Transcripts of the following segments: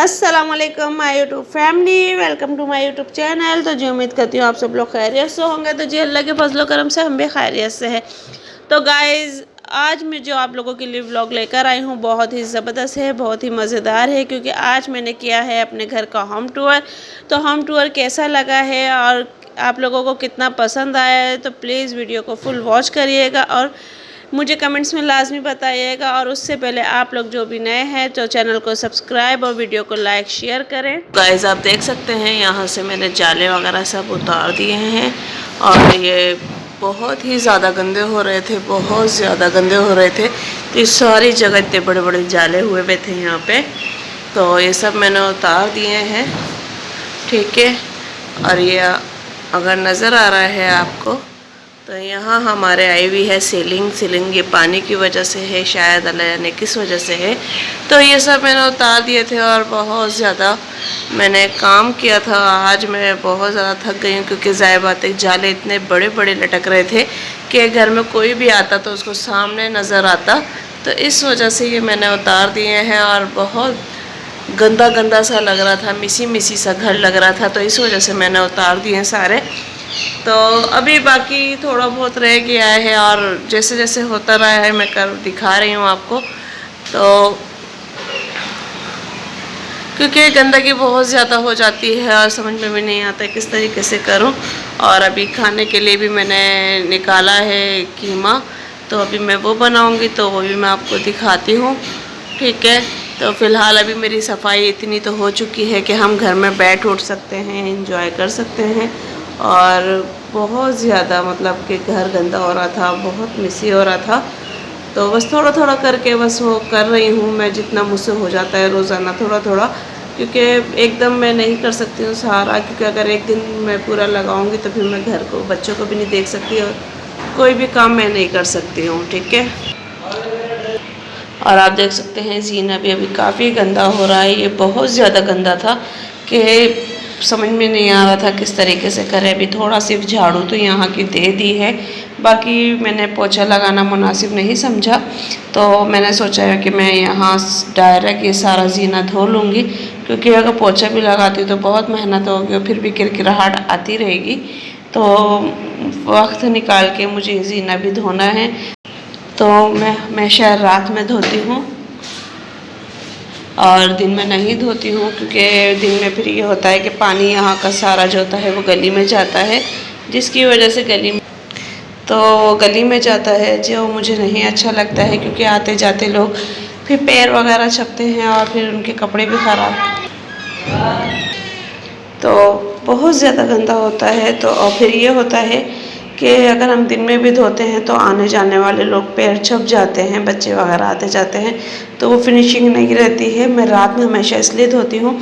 अस्सलामुअलैकुम my YouTube family, welcome to my YouTube channel. तो जी उम्मीद करती हूँ आप सब लोग खैरियत से होंगे। तो जी अल्लाह के फजलो करम से हम भी खैरियत से हैं। तो गाइज़ आज मैं जो आप लोगों के लिए व्लॉग लेकर आई हूँ बहुत ही ज़बरदस्त है, बहुत ही मज़ेदार है, क्योंकि आज मैंने किया है अपने घर का होम टूर। तो होम टूर कैसा लगा है और आप लोगों को कितना पसंद आया है, तो प्लीज़ वीडियो को फुल वॉच करिएगा और मुझे कमेंट्स में लाजमी बताइएगा। और उससे पहले आप लोग जो भी नए हैं तो चैनल को सब्सक्राइब और वीडियो को लाइक शेयर करें। गाइस आप देख सकते हैं यहाँ से मैंने जाले वगैरह सब उतार दिए हैं और ये बहुत ही ज़्यादा गंदे हो रहे थे, बहुत ज़्यादा गंदे हो रहे थे। तो इस सारी जगह इतने बड़े बड़े जाले हुए हुए थे यहाँ पे, तो ये सब मैंने उतार दिए हैं, ठीक है। और ये अगर नज़र आ रहा है आपको तो यहाँ हमारे आई हुई है सीलिंग ये पानी की वजह से है, शायद अल्लाह जाने किस वजह से है। तो ये सब मैंने उतार दिए थे और बहुत ज़्यादा मैंने काम किया था। आज मैं बहुत ज़्यादा थक गई हूँ, क्योंकि ज़ाहिर बात है जाले इतने बड़े बड़े लटक रहे थे कि घर में कोई भी आता तो उसको सामने नज़र आता। तो इस वजह से ये मैंने उतार दिए हैं और बहुत गंदा गंदा सा लग रहा था, मिसी मिसी सा घर लग रहा था, तो इस वजह से मैंने उतार दिए हैं सारे। तो अभी बाकी थोड़ा बहुत रह गया है और जैसे जैसे होता रहा है मैं कर दिखा रही हूँ आपको। तो क्योंकि गंदगी बहुत ज़्यादा हो जाती है और समझ में भी नहीं आता किस तरीके से करूँ। और अभी खाने के लिए भी मैंने निकाला है कीमा, तो अभी मैं वो बनाऊँगी, तो वो भी मैं आपको दिखाती हूँ, ठीक है। तो फ़िलहाल अभी मेरी सफाई इतनी तो हो चुकी है कि हम घर में बैठ उठ सकते हैं, एंजॉय कर सकते हैं। और बहुत ज़्यादा मतलब कि घर गंदा हो रहा था, बहुत मिसी हो रहा था। तो बस थोड़ा थोड़ा करके बस वो कर रही हूँ मैं, जितना मुझसे हो जाता है रोज़ाना थोड़ा थोड़ा, क्योंकि एकदम मैं नहीं कर सकती हूँ सारा, क्योंकि अगर एक दिन मैं पूरा लगाऊंगी तो फिर मैं घर को बच्चों को भी नहीं देख सकती और कोई भी काम मैं नहीं कर सकती हूँ, ठीक है। और आप देख सकते हैं जीना भी अभी काफ़ी गंदा हो रहा है, ये बहुत ज़्यादा गंदा था कि समझ में नहीं आ रहा था किस तरीके से करें। अभी थोड़ा सिर्फ झाड़ू तो यहाँ की दे दी है, बाकी मैंने पोछा लगाना मुनासिब नहीं समझा, तो मैंने सोचा है कि मैं यहाँ डायरेक्ट ये सारा जीना धो लूँगी, क्योंकि अगर पोछा भी लगाती तो बहुत मेहनत होगी और फिर भी किरकिराहट आती रहेगी। तो वक्त निकाल के मुझे जीना भी धोना है, तो मैं शायद रात में धोती हूँ और दिन में नहीं धोती हूँ, क्योंकि दिन में फिर ये होता है कि पानी यहाँ का सारा जो होता है वो गली में जाता है, जिसकी वजह से गली में जाता है जो मुझे नहीं अच्छा लगता है, क्योंकि आते जाते लोग फिर पैर वगैरह छपते हैं और फिर उनके कपड़े भी ख़राब, तो बहुत ज़्यादा गंदा होता है। तो और फिर ये होता है कि अगर हम दिन में भी धोते हैं तो आने जाने वाले लोग पैर छप जाते हैं, बच्चे वगैरह आते जाते हैं, तो वो फिनिशिंग नहीं रहती है। मैं रात में हमेशा इसलिए धोती हूँ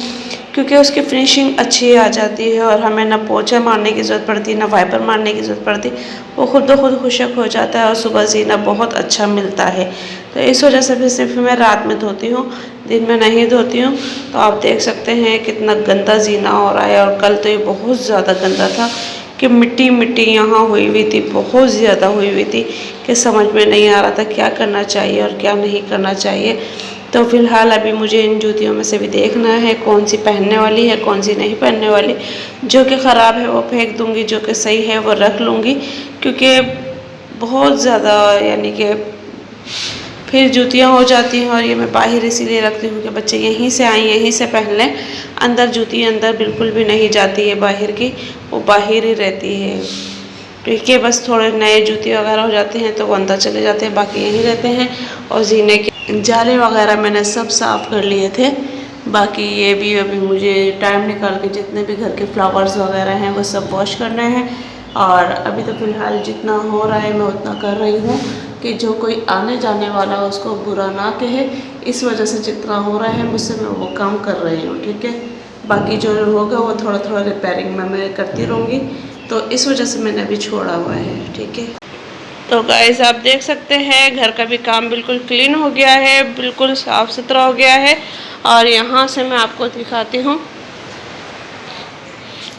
क्योंकि उसकी फिनिशिंग अच्छी आ जाती है और हमें ना पोछा मारने की ज़रूरत पड़ती, ना वाइपर मारने की ज़रूरत पड़ती, वो खुद ब खुद खुशक हो जाता है और सुबह जीना बहुत अच्छा मिलता है। तो इस वजह से फिर सिर्फ मैं रात में धोती हूँ, दिन में नहीं धोती हूँ। तो आप देख सकते हैं कितना गंदा जीना हो रहा है, और कल तो ये बहुत ज़्यादा गंदा था कि मिट्टी मिट्टी यहाँ हुई हुई थी, बहुत ज़्यादा हुई हुई थी कि समझ में नहीं आ रहा था क्या करना चाहिए और क्या नहीं करना चाहिए। तो फ़िलहाल अभी मुझे इन जूतियों में से भी देखना है कौन सी पहनने वाली है, कौन सी नहीं पहनने वाली। जो कि ख़राब है वो फेंक दूँगी, जो कि सही है वो रख लूँगी, क्योंकि बहुत ज़्यादा यानी कि फिर जूतियाँ हो जाती हैं। और ये मैं बाहर इसीलिए रखती हूँ कि बच्चे यहीं से आएँ यहीं से पहन लें, अंदर जूती अंदर बिल्कुल भी नहीं जाती है बाहर की, वो बाहर ही रहती है। ठीक है, बस थोड़े नए जूती वगैरह हो जाते हैं तो वो अंदर चले जाते हैं, बाकी यहीं रहते हैं। और जीने के जाले वगैरह मैंने सब साफ़ कर लिए थे, बाकी ये भी अभी मुझे टाइम निकाल के जितने भी घर के फ्लावर्स वगैरह हैं वो सब वॉश करने हैं। और अभी तो फ़िलहाल जितना हो रहा है मैं उतना कर रही हूँ कि जो कोई आने जाने वाला हो उसको बुरा ना कहे, इस वजह से जितना हो रहा है मुझसे मैं वो काम कर रही हूँ, ठीक है। बाकी जो होगा वो थोड़ा थोड़ा रिपेयरिंग में मैं करती रहूँगी, तो इस वजह से मैंने अभी छोड़ा हुआ है, ठीक है। तो गाइस आप देख सकते हैं घर का भी काम बिल्कुल क्लीन हो गया है, बिल्कुल साफ़ सुथरा हो गया है। और यहाँ से मैं आपको दिखाती हूँ,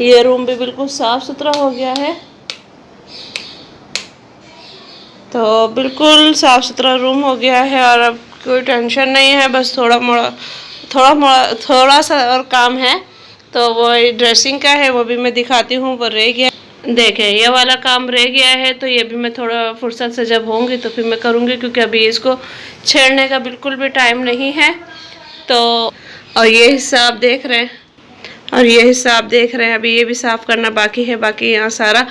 ये रूम भी बिल्कुल साफ़ सुथरा हो गया है। तो बिल्कुल साफ़ सुथरा रूम हो गया है और अब कोई टेंशन नहीं है, बस थोड़ा सा और काम है, तो वो ड्रेसिंग का है, वो भी मैं दिखाती हूँ। वो रह गया, देखें ये वाला काम रह गया है, तो ये भी मैं थोड़ा फुर्सत से जब होंगी तो फिर मैं करूँगी, क्योंकि अभी इसको छेड़ने का बिल्कुल भी टाइम नहीं है। तो और ये हिस्सा आप देख रहे हैं, अभी ये भी साफ़ करना बाकी है। बाकी यहाँ सारा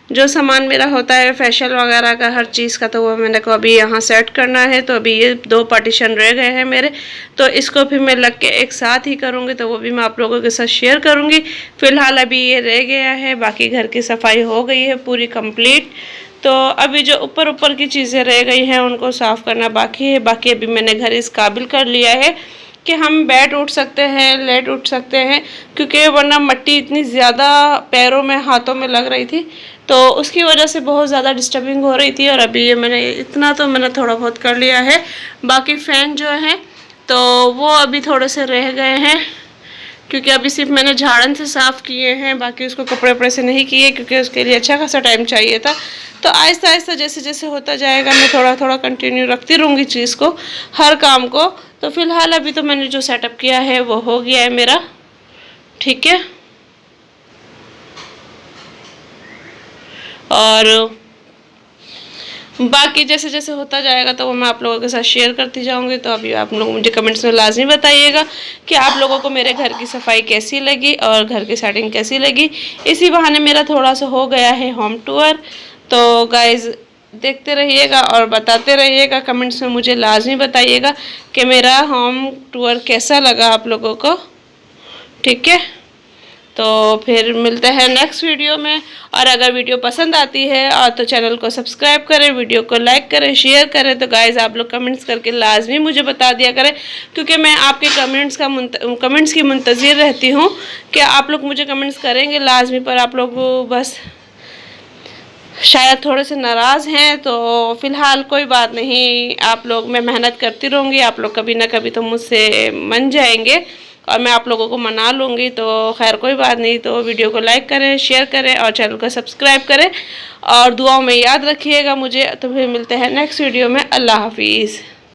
जो सामान मेरा होता है फेशियल वगैरह का, हर चीज़ का, तो वो मैंने को अभी यहाँ सेट करना है। तो अभी ये 2 पार्टीशन रह गए हैं मेरे, तो इसको फिर मैं लग के एक साथ ही करूँगी, तो वो भी मैं आप लोगों के साथ शेयर करूँगी। फ़िलहाल अभी ये रह गया है, बाकी घर की सफाई हो गई है पूरी कंप्लीट। तो अभी जो ऊपर की चीज़ें रह गई हैं उनको साफ़ करना बाकी है। बाकी अभी मैंने घर इस काबिल कर लिया है कि हम बैठ उठ सकते हैं, लेट उठ सकते हैं, क्योंकि वरना मिट्टी इतनी ज़्यादा पैरों में हाथों में लग रही थी, तो उसकी वजह से बहुत ज़्यादा डिस्टर्बिंग हो रही थी। और अभी ये मैंने इतना तो मैंने थोड़ा बहुत कर लिया है। बाकी फ़ैन जो है तो वो अभी थोड़े से रह गए हैं, क्योंकि अभी सिर्फ मैंने झाड़न से साफ़ किए हैं, बाकी उसको कपड़े वपड़े से नहीं किए, क्योंकि उसके लिए अच्छा खासा टाइम चाहिए था। तो आहिस्ता आहिस्ता जैसे जैसे होता जाएगा मैं थोड़ा थोड़ा कंटिन्यू रखती रहूँगी चीज़ को, हर काम को। तो फ़िलहाल अभी तो मैंने जो सेटअप किया है वो हो गया है मेरा, ठीक है। और बाकी जैसे जैसे होता जाएगा तो वो मैं आप लोगों के साथ शेयर करती जाऊंगी। तो अभी आप लोग मुझे कमेंट्स में लाजमी बताइएगा कि आप लोगों को मेरे घर की सफाई कैसी लगी और घर की सेटिंग कैसी लगी। इसी बहाने मेरा थोड़ा सा हो गया है होम टूर। तो गाइज़ देखते रहिएगा और बताते रहिएगा, कमेंट्स में मुझे लाजमी बताइएगा कि मेरा होम टूर कैसा लगा आप लोगों को, ठीक है। तो फिर मिलते हैं नेक्स्ट वीडियो में। और अगर वीडियो पसंद आती है और तो चैनल को सब्सक्राइब करें, वीडियो को लाइक करें, शेयर करें। तो गाइज़ आप लोग कमेंट्स करके लाजमी मुझे बता दिया करें, क्योंकि मैं आपके कमेंट्स की मुंतज़िर रहती हूँ कि आप लोग मुझे कमेंट्स करेंगे लाजमी। पर आप लोग बस शायद थोड़े से नाराज़ हैं, तो फ़िलहाल कोई बात नहीं, आप लोग, मैं मेहनत करती रहूँगी, आप लोग कभी ना कभी तो मुझसे मन जाएंगे और मैं आप लोगों को मना लूँगी। तो खैर कोई बात नहीं। तो वीडियो को लाइक करें, शेयर करें और चैनल को सब्सक्राइब करें और दुआओं में याद रखिएगा मुझे। तो फिर मिलते हैं नेक्स्ट वीडियो में। अल्लाह हाफिज़।